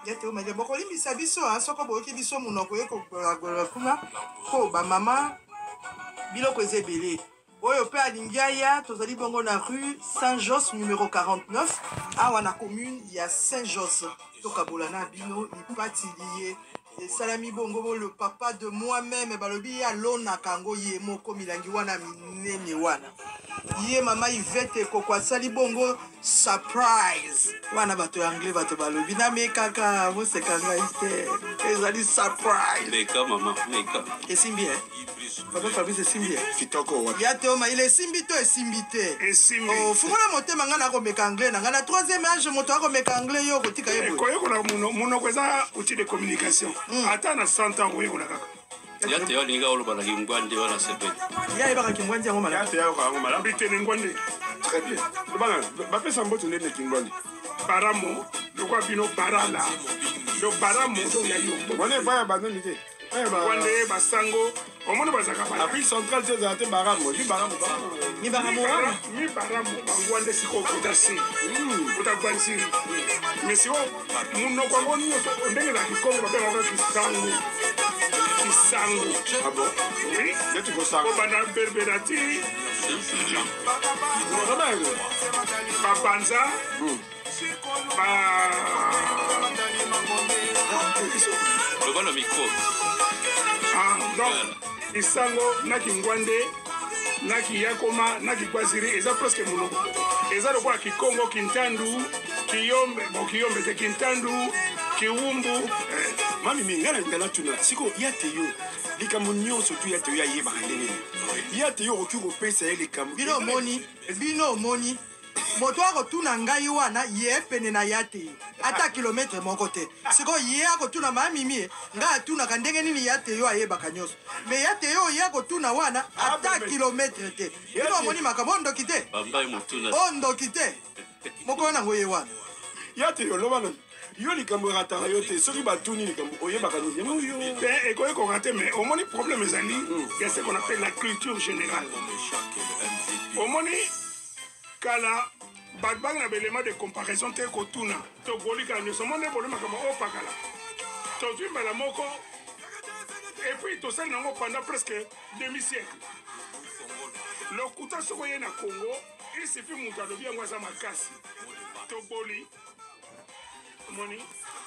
Yate o maje bokoli bisa biso soko boki biso munoko eko kuna ko ba mama biloko ezebele. Oyo pe alingi aya tozali bongo na rue Saint-Josse numéro 49 awa na commune ya Saint-Josse. Tokabola na bino ipati lié. Et Salami Bongo, le papa de moi-même, balobi ya lona kango ye moko milangi wana minene wana. Ye mama Yvette kokwa sali bongo surprise. Wana bato anglais bato balobi na me kaka mo se kanga ite. Ezali surprise. Meka mama, meka. Esimbi Papa Fabrice esimbi Kitoko wa. Ya Théoma il esimbi to esimbite. Esimbi. Oh fungola motema ngana ko meka anglais na ngana troisième âge moto ko meka anglais yo ko tika yebo. Koyeko na muno kweza outil de communication. Ata na 100 ans koyeko na kaka. Ya te yolinga oloba na Kingwande wana sepet. Ya ibaka Kingwande yango mala. Ya te yako yango mala. Bitene Ngwande. Très bien. Bana ba pesa mboto ndene Kingwande. Baramo, lokwa bino barala. Do baramo do ya yo. Wana ba ya banoni te. Ngwande basango. Omona bazaka ba. Après central te za te baramo, ni baramo ba. Ni baramo wana. Ni baramo Ngwande siko kotasi. Kotagwansi. Mais si on muno kwa ngoni ndenge la Kikongo ba pera kisango. Kisango. Ah bon? Oui. Et tu vois ça? Au Bana Berberati. Papanza. Le bon micro. Ah, donc, Kisango, Naki Ngwande, Naki Yakoma, Naki Kwaziri, et ça presque mon. Et ça, le quoi, Kikongo, Kintandu, Kiyombe, bon, Kiyombe, c'est Kintandu, Kiwumbu. Mami mingana ngana tuna siko yateyo likambo nyonso tu yateyo ayeba ndene yateyo okiko pesa ele kambo bino moni moto akotuna ngai wana ye pene na yateyo ata kilometre moko te siko ye akotuna mamimi nga atunaka ndenge nini yateyo ayebaka nyonso me yateyo ye akotuna wana ata kilometre te bino omoni makambo ondoki te ondoki te moko nango ye wana yateyo lobana yo likambo ratara yo te soki batuni likambo oyebaka nini yo ben ekoye ko rater mais au moins problème ezali il y a ce qu'on appelle la culture générale au moins kala badbang na belema de comparaison te ko tuna to bolika ne so monde bolema kama o pakala to twimba la moko et puis to sel nango pendant presque demi-siècle le kuta soko ye na Congo il suffit muta do bien ngwa za makasi to boli money